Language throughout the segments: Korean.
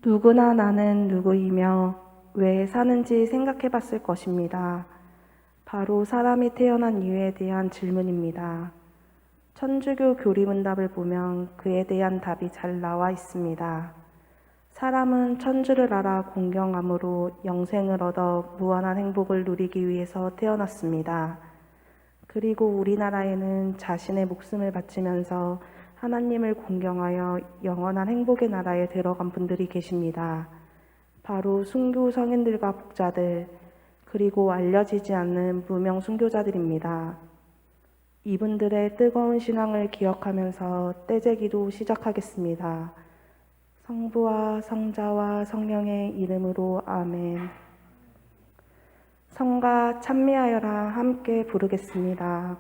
누구나 나는 누구이며 왜 사는지 생각해 봤을 것입니다. 바로 사람이 태어난 이유에 대한 질문입니다. 천주교 교리문답을 보면 그에 대한 답이 잘 나와 있습니다. 사람은 천주를 알아 공경함으로 영생을 얻어 무한한 행복을 누리기 위해서 태어났습니다. 그리고 우리나라에는 자신의 목숨을 바치면서 하나님을 공경하여 영원한 행복의 나라에 들어간 분들이 계십니다. 바로 순교 성인들과 복자들, 그리고 알려지지 않는 무명 순교자들입니다. 이분들의 뜨거운 신앙을 기억하면서 떼제기도 시작하겠습니다. 성부와 성자와 성령의 이름으로 아멘. 성가 찬미하여라 함께 부르겠습니다.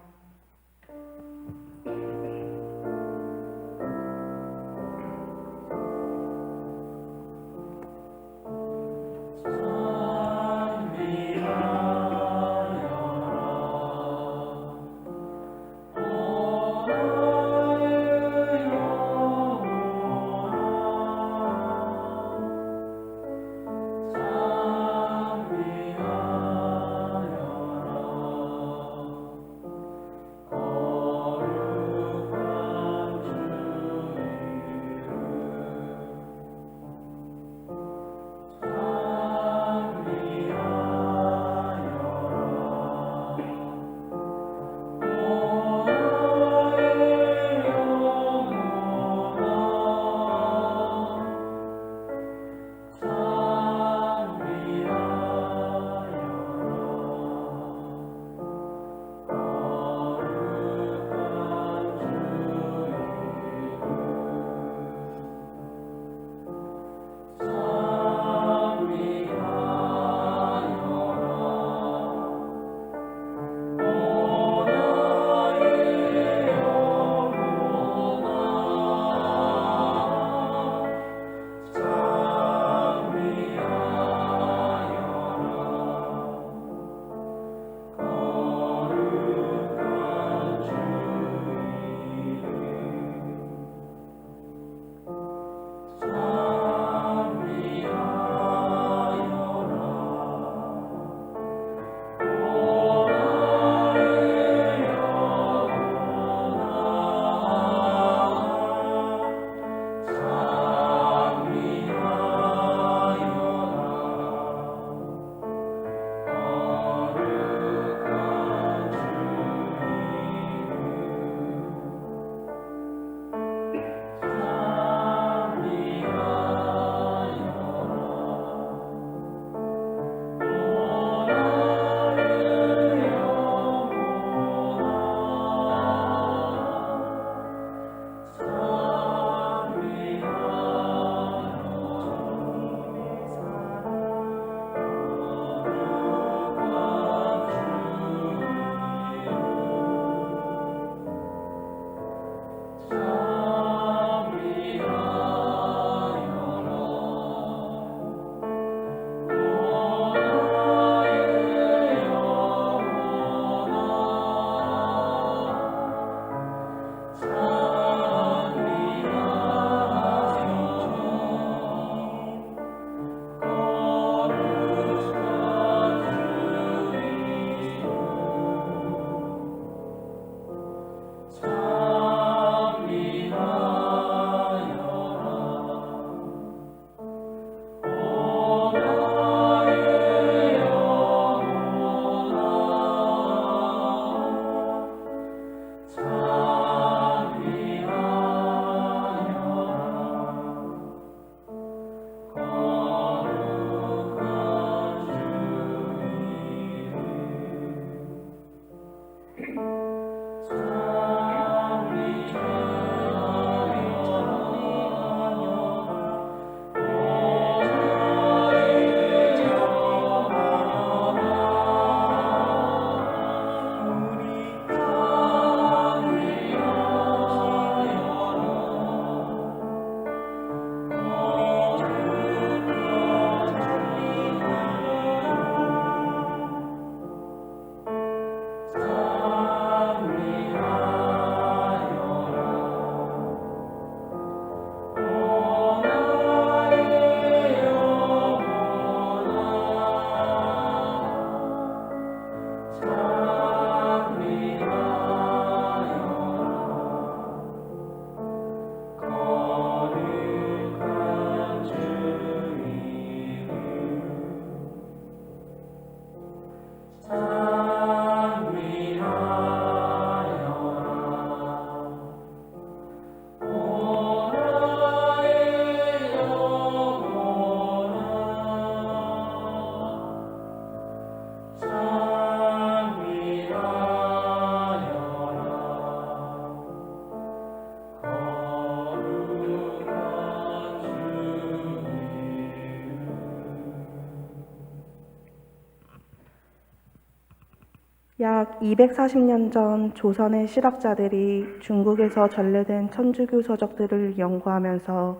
약 240년 전 조선의 실학자들이 중국에서 전래된 천주교 서적들을 연구하면서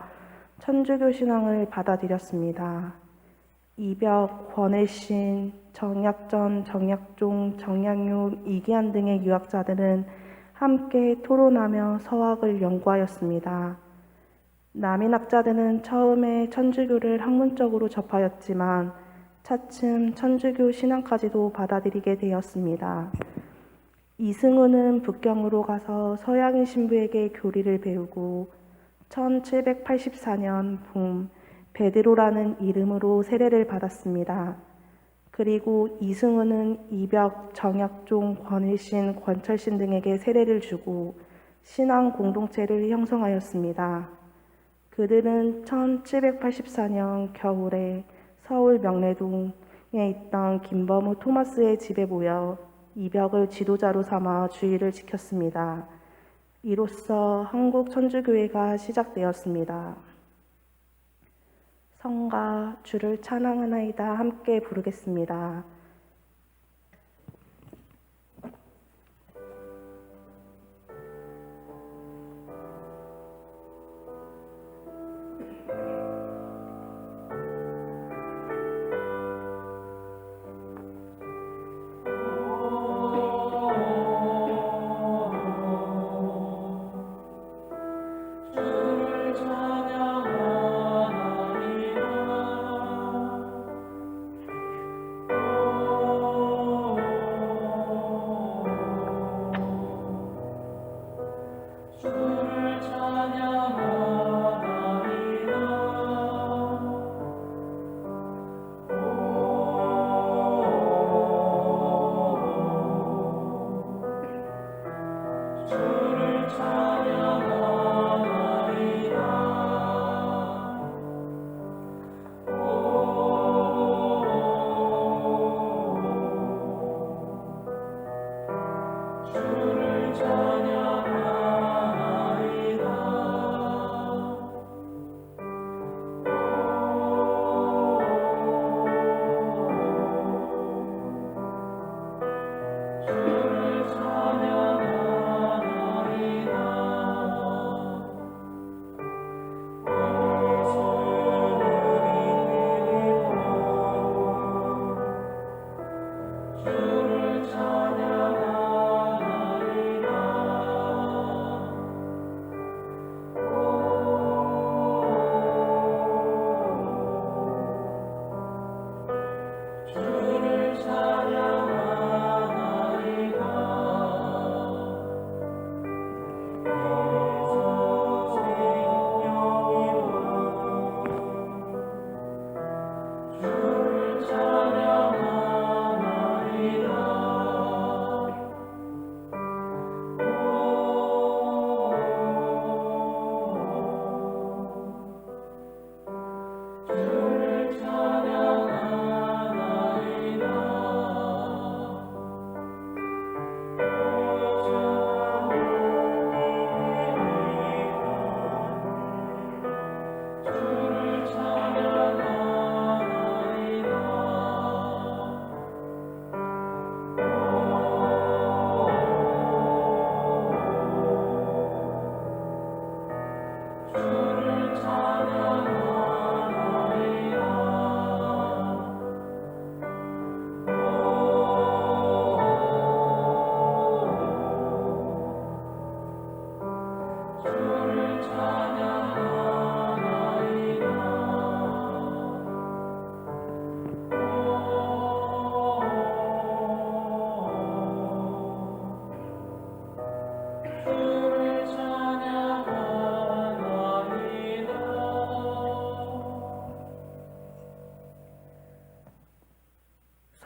천주교 신앙을 받아들였습니다. 이벽, 권일신, 정약전, 정약종, 정약용, 이기한 등의 유학자들은 함께 토론하며 서학을 연구하였습니다. 남인학자들은 처음에 천주교를 학문적으로 접하였지만 차츰 천주교 신앙까지도 받아들이게 되었습니다. 이승우는 북경으로 가서 서양인 신부에게 교리를 배우고 1784년 봄 베드로라는 이름으로 세례를 받았습니다. 그리고 이승우는 이벽, 정약종, 권일신, 권철신 등에게 세례를 주고 신앙 공동체를 형성하였습니다. 그들은 1784년 겨울에 서울 명례동에 있던 김범우 토마스의 집에 모여 이벽을 지도자로 삼아 주의를 지켰습니다. 이로써 한국 천주교회가 시작되었습니다. 성가 주를 찬양하나이다 함께 부르겠습니다.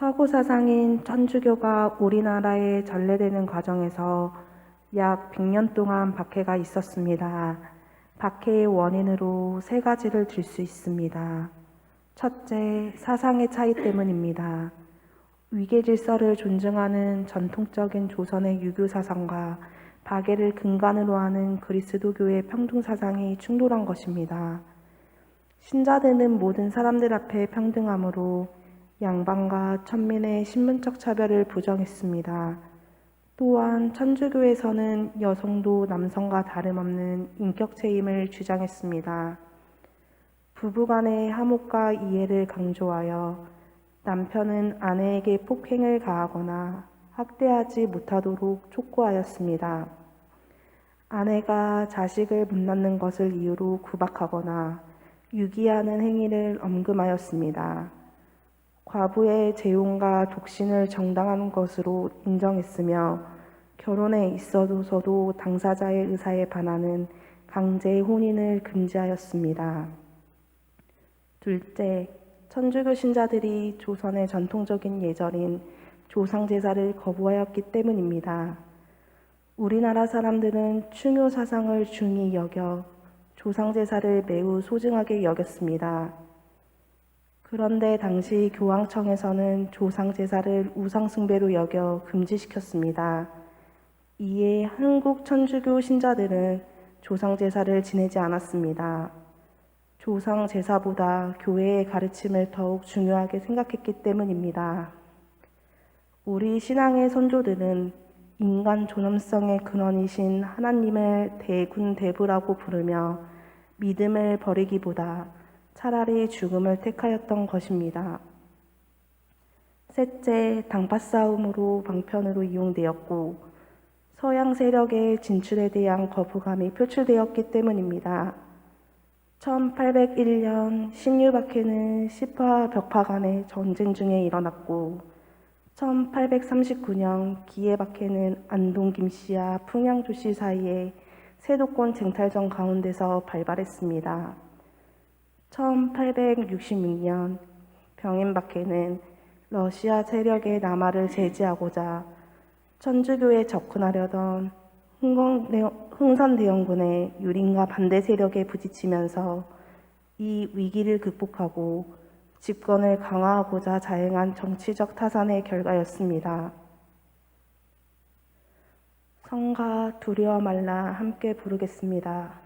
서구 사상인 천주교가 우리나라에 전래되는 과정에서 약 100년 동안 박해가 있었습니다. 박해의 원인으로 세 가지를 들 수 있습니다. 첫째, 사상의 차이 때문입니다. 위계 질서를 존중하는 전통적인 조선의 유교 사상과 박해를 근간으로 하는 그리스도교의 평등 사상이 충돌한 것입니다. 신자들은 모든 사람들 앞에 평등하므로 양반과 천민의 신분적 차별을 부정했습니다. 또한 천주교에서는 여성도 남성과 다름없는 인격체임을 주장했습니다. 부부간의 화목과 이해를 강조하여 남편은 아내에게 폭행을 가하거나 학대하지 못하도록 촉구하였습니다. 아내가 자식을 못 낳는 것을 이유로 구박하거나 유기하는 행위를 엄금하였습니다. 과부의 재혼과 독신을 정당한 것으로 인정했으며 결혼에 있어서도 당사자의 의사에 반하는 강제 혼인을 금지하였습니다. 둘째, 천주교 신자들이 조선의 전통적인 예절인 조상제사를 거부하였기 때문입니다. 우리나라 사람들은 충효 사상을 중히 여겨 조상제사를 매우 소중하게 여겼습니다. 그런데 당시 교황청에서는 조상제사를 우상숭배로 여겨 금지시켰습니다. 이에 한국 천주교 신자들은 조상제사를 지내지 않았습니다. 조상제사보다 교회의 가르침을 더욱 중요하게 생각했기 때문입니다. 우리 신앙의 선조들은 인간 존엄성의 근원이신 하나님을 대군대부라고 부르며 믿음을 버리기보다 차라리 죽음을 택하였던 것입니다. 셋째, 당파 싸움으로 방편으로 이용되었고 서양 세력의 진출에 대한 거부감이 표출되었기 때문입니다. 1801년 신유박해는 시파 벽파 간의 전쟁 중에 일어났고 1839년 기해박해는 안동 김씨와 풍양 조씨 사이에 세도권 쟁탈전 가운데서 발발했습니다. 1866년 병인박해는 러시아 세력의 남하를 제지하고자 천주교에 접근하려던 흥선대원군의 유린과 반대 세력에 부딪히면서 이 위기를 극복하고 집권을 강화하고자 자행한 정치적 타산의 결과였습니다. 성가 두려워 말라 함께 부르겠습니다.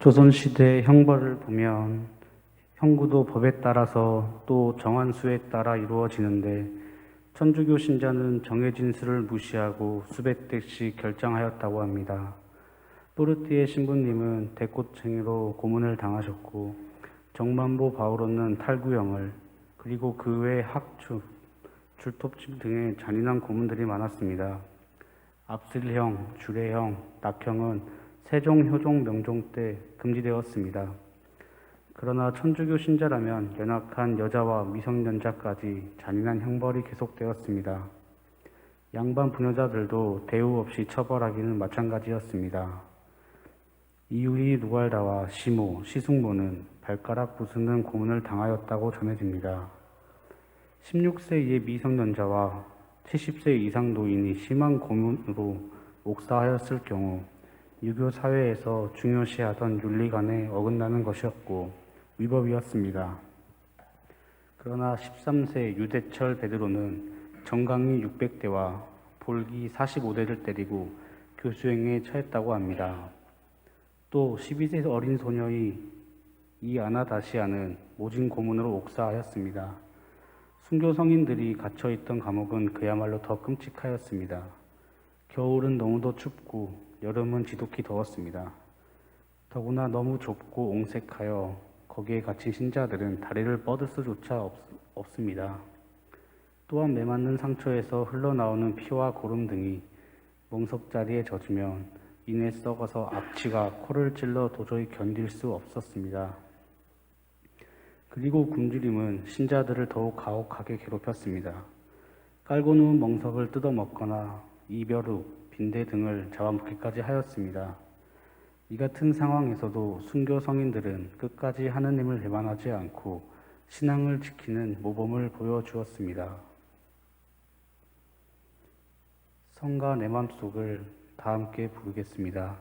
조선시대 형벌을 보면 형구도 법에 따라서 또 정한 수에 따라 이루어지는데 천주교 신자는 정해진 수를 무시하고 수백 대씩 결정하였다고 합니다. 또르티에 신부님은 대꽃쟁이로 고문을 당하셨고 정만보 바오로는 탈구형을 그리고 그 외 학추, 줄톱질 등의 잔인한 고문들이 많았습니다. 압슬형, 주례형, 낙형은 세종, 효종, 명종 때 금지되었습니다. 그러나 천주교 신자라면 연약한 여자와 미성년자까지 잔인한 형벌이 계속되었습니다. 양반 부녀자들도 대우 없이 처벌하기는 마찬가지였습니다. 이유리 누갈다와 시모, 시숙모는 발가락 부수는 고문을 당하였다고 전해집니다. 16세 이의 미성년자와 70세 이상 노인이 심한 고문으로 옥사하였을 경우 유교 사회에서 중요시하던 윤리관에 어긋나는 것이었고 위법이었습니다. 그러나 13세 유대철 베드로는 정강이 600대와 볼기 45대를 때리고 교수행에 처했다고 합니다. 또 12세 어린 소녀의 이 아나다시아는 모진 고문으로 옥사하였습니다. 순교 성인들이 갇혀있던 감옥은 그야말로 더 끔찍하였습니다. 겨울은 너무도 춥고 여름은 지독히 더웠습니다. 더구나 너무 좁고 옹색하여 거기에 갇힌 신자들은 다리를 뻗을 수조차 없습니다. 또한 매맞는 상처에서 흘러나오는 피와 고름 등이 멍석자리에 젖으면 이내 썩어서 악취가 코를 찔러 도저히 견딜 수 없었습니다. 그리고 굶주림은 신자들을 더욱 가혹하게 괴롭혔습니다. 깔고 누운 멍석을 뜯어먹거나 이별 후 빈대 등을 잡아먹기까지 하였습니다. 이 같은 상황에서도 순교 성인들은 끝까지 하느님을 배반하지 않고 신앙을 지키는 모범을 보여주었습니다. 성가 내 맘속을 다 함께 부르겠습니다.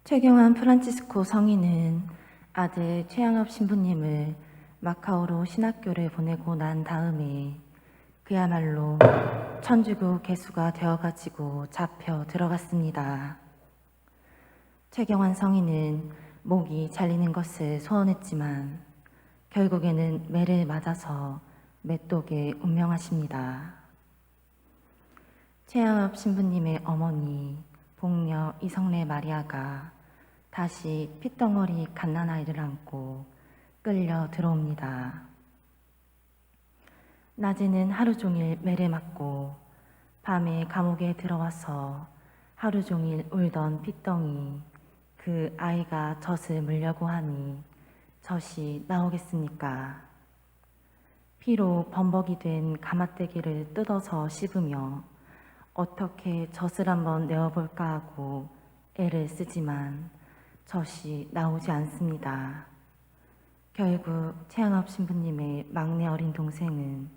최경환 프란치스코 성인은 아들 최양업 신부님을 마카오로 신학교를 보내고 난 다음에 그야말로 천주교 개수가 되어가지고 잡혀 들어갔습니다. 최경환 성인은 목이 잘리는 것을 소원했지만 결국에는 매를 맞아서 메독에 운명하십니다. 최양업 신부님의 어머니 복녀 이성래 마리아가 다시 핏덩어리 갓난아이를 안고 끌려 들어옵니다. 낮에는 하루 종일 매를 맞고 밤에 감옥에 들어와서 하루 종일 울던 핏덩이 그 아이가 젖을 물려고 하니 젖이 나오겠습니까? 피로 범벅이 된 가마떼기를 뜯어서 씹으며 어떻게 젖을 한번 내어볼까 하고 애를 쓰지만 젖이 나오지 않습니다. 결국 최양업 신부님의 막내 어린 동생은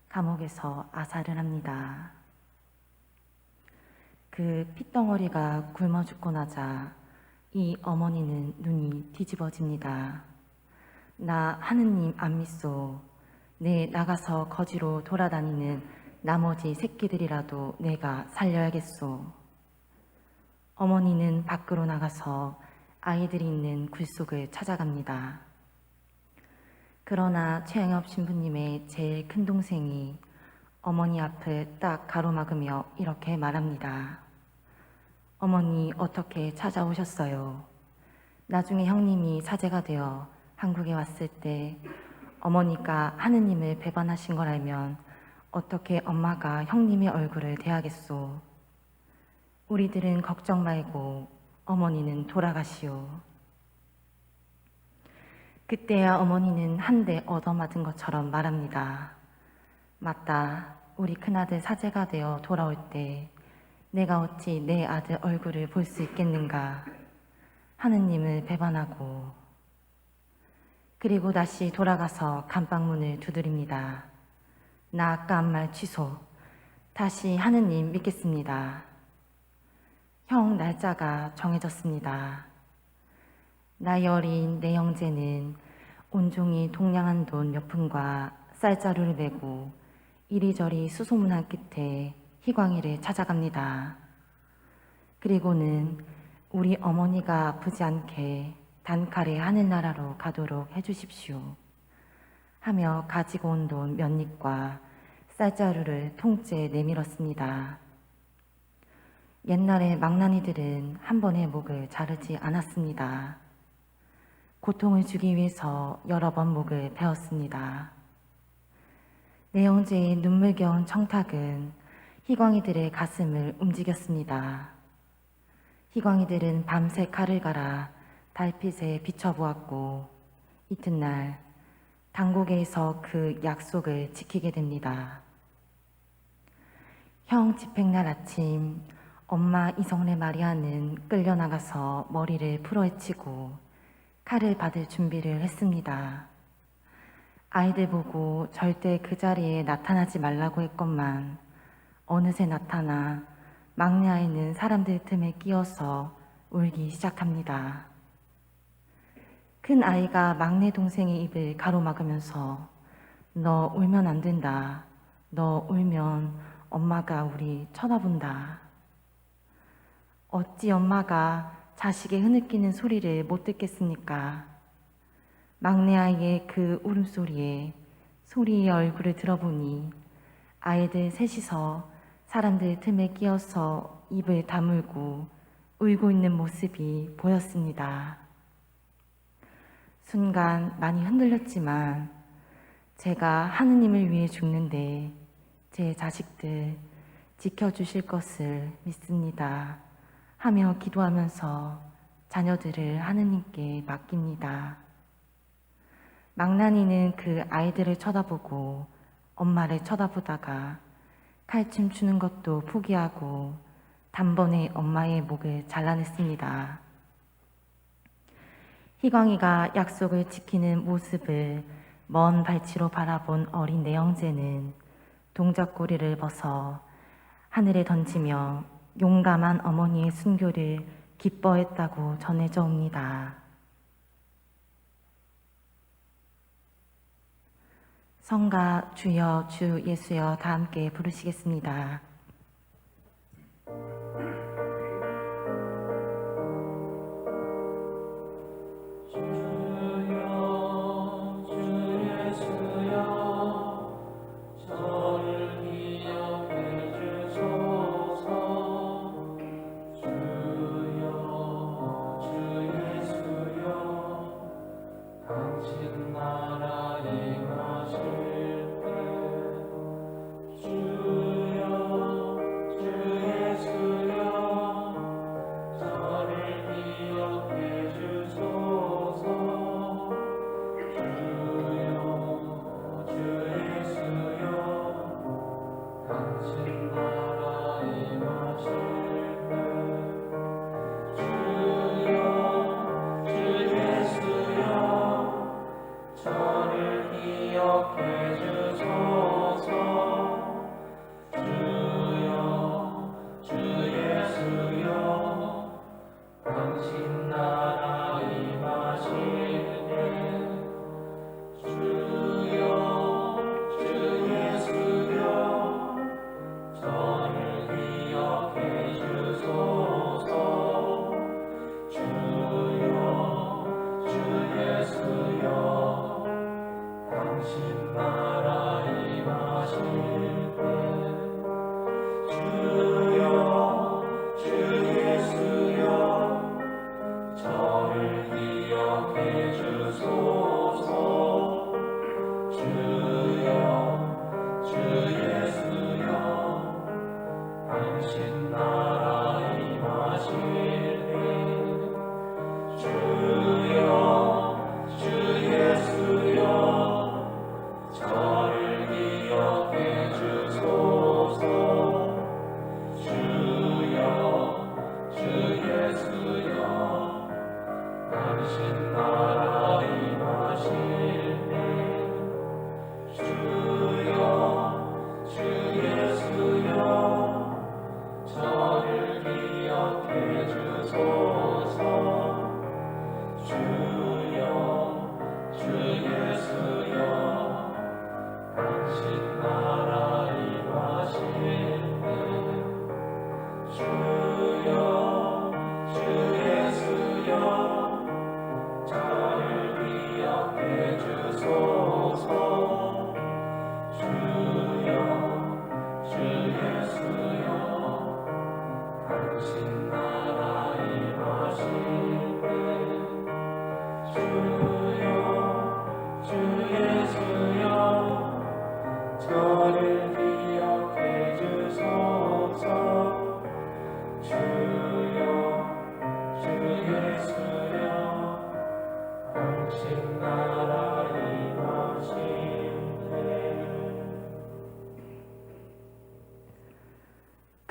감옥에서 아사를 합니다. 그 핏덩어리가 굶어 죽고 나자 이 어머니는 눈이 뒤집어집니다. 나 하느님 안 믿소. 내 나가서 거지로 돌아다니는 나머지 새끼들이라도 내가 살려야겠소. 어머니는 밖으로 나가서 아이들이 있는 굴속을 찾아갑니다. 그러나 최양업 신부님의 제일 큰 동생이 어머니 앞을 딱 가로막으며 이렇게 말합니다. 어머니 어떻게 찾아오셨어요? 나중에 형님이 사제가 되어 한국에 왔을 때 어머니가 하느님을 배반하신 걸 알면 어떻게 엄마가 형님의 얼굴을 대하겠소? 우리들은 걱정 말고 어머니는 돌아가시오. 그때야 어머니는 한 대 얻어맞은 것처럼 말합니다. 맞다. 우리 큰아들 사제가 되어 돌아올 때 내가 어찌 내 아들 얼굴을 볼 수 있겠는가. 하느님을 배반하고. 그리고 다시 돌아가서 감방문을 두드립니다. 나 아까 한 말 취소. 다시 하느님 믿겠습니다. 형 날짜가 정해졌습니다. 나이 어린 내 형제는 온종일 동냥한 돈 몇 푼과 쌀자루를 메고 이리저리 수소문한 끝에 희광이를 찾아갑니다. 그리고는 우리 어머니가 아프지 않게 단칼에 하늘나라로 가도록 해주십시오. 하며 가지고 온 돈 몇 립과 쌀자루를 통째에 내밀었습니다. 옛날에 망나니들은 한 번에 목을 자르지 않았습니다. 고통을 주기 위해서 여러 번 목을 베었습니다. 내 형제의 눈물겨운 청탁은 희광이들의 가슴을 움직였습니다. 희광이들은 밤새 칼을 갈아 달빛에 비춰보았고 이튿날 당고개에서 그 약속을 지키게 됩니다. 형 집행날 아침 엄마 이성래 마리아는 끌려나가서 머리를 풀어헤치고 칼을 받을 준비를 했습니다. 아이들 보고 절대 그 자리에 나타나지 말라고 했건만 어느새 나타나 막내 아이는 사람들 틈에 끼어서 울기 시작합니다. 큰 아이가 막내 동생의 입을 가로막으면서 너 울면 안 된다. 너 울면 엄마가 우리 쳐다본다. 어찌 엄마가 자식의 흐느끼는 소리를 못 듣겠습니까? 막내 아이의 그 울음소리에 소리의 얼굴을 들어보니 아이들 셋이서 사람들 틈에 끼어서 입을 다물고 울고 있는 모습이 보였습니다. 순간 많이 흔들렸지만 제가 하느님을 위해 죽는데 제 자식들 지켜주실 것을 믿습니다. 하며 기도하면서 자녀들을 하느님께 맡깁니다. 망나니는 그 아이들을 쳐다보고 엄마를 쳐다보다가 칼춤 추는 것도 포기하고 단번에 엄마의 목을 잘라냈습니다. 희광이가 약속을 지키는 모습을 먼 발치로 바라본 어린 내 형제는 동작고리를 벗어 하늘에 던지며 용감한 어머니의 순교를 기뻐했다고 전해져 옵니다. 성가 주여 주 예수여 다 함께 부르시겠습니다.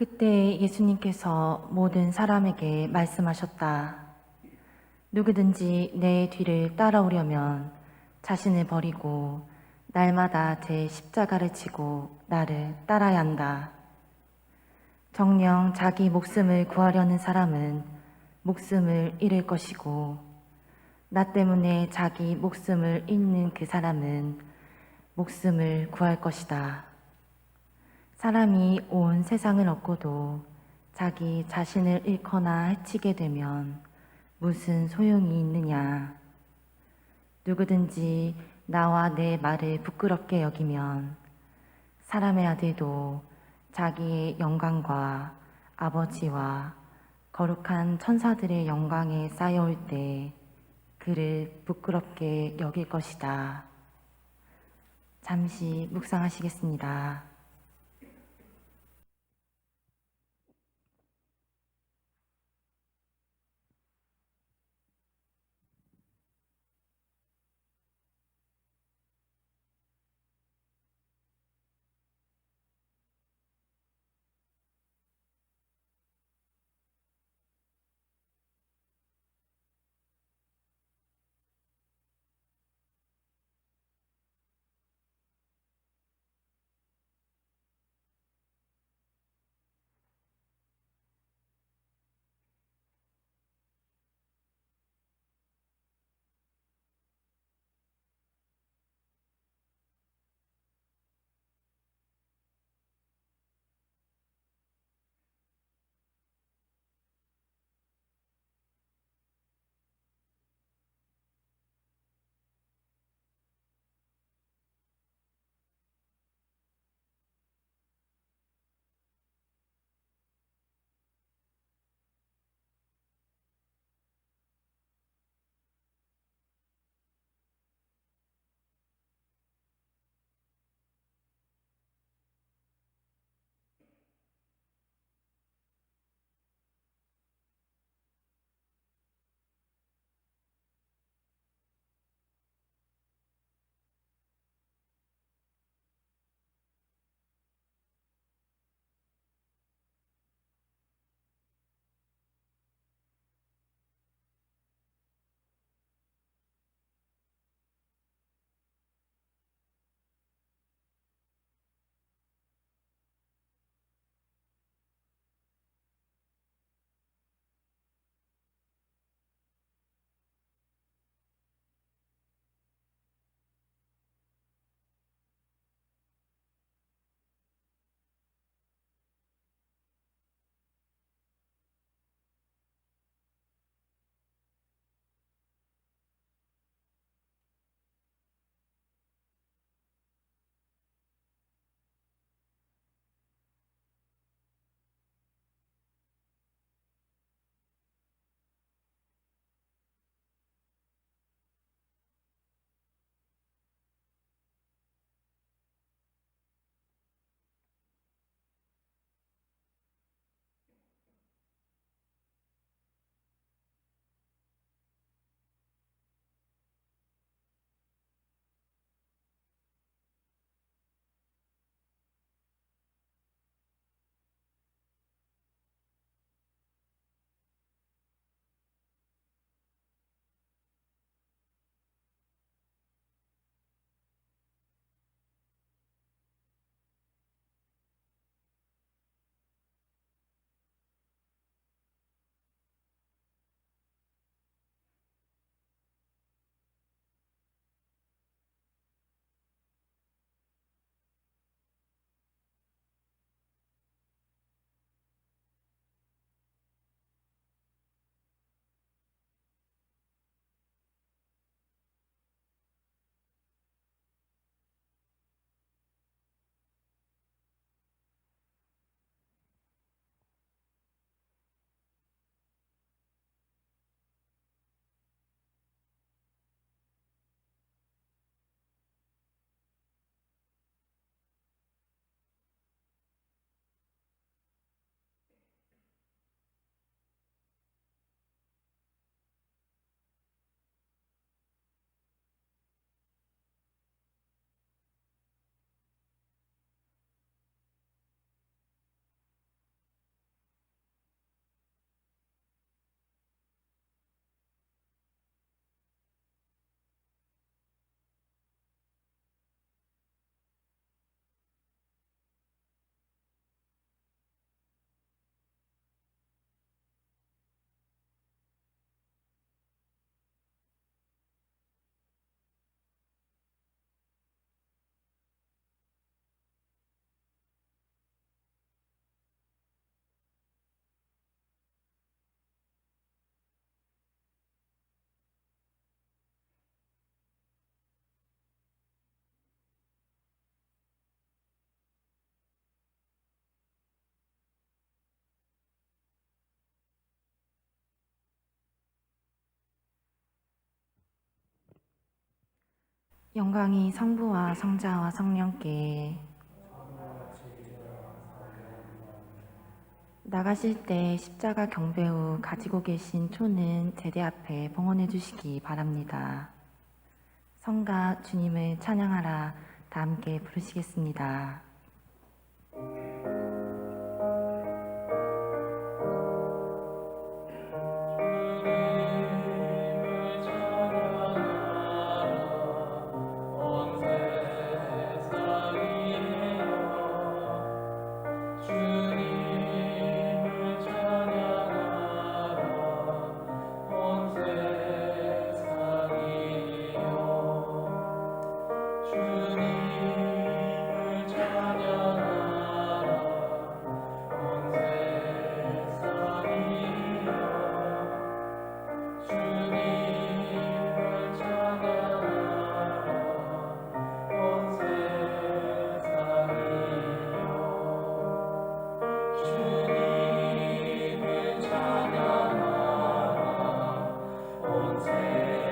그때 예수님께서 모든 사람에게 말씀하셨다. 누구든지 내 뒤를 따라오려면 자신을 버리고 날마다 제 십자가를 지고 나를 따라야 한다. 정녕 자기 목숨을 구하려는 사람은 목숨을 잃을 것이고 나 때문에 자기 목숨을 잃는 그 사람은 목숨을 구할 것이다. 사람이 온 세상을 얻고도 자기 자신을 잃거나 해치게 되면 무슨 소용이 있느냐. 누구든지 나와 내 말을 부끄럽게 여기면 사람의 아들도 자기의 영광과 아버지와 거룩한 천사들의 영광에 쌓여올 때 그를 부끄럽게 여길 것이다. 잠시 묵상하시겠습니다. 영광이 성부와 성자와 성령께. 나가실 때 십자가 경배 후 가지고 계신 초는 제대 앞에 봉헌해 주시기 바랍니다. 성가 주님을 찬양하라 다 함께 부르시겠습니다. 주님을 찬양하라 온 세상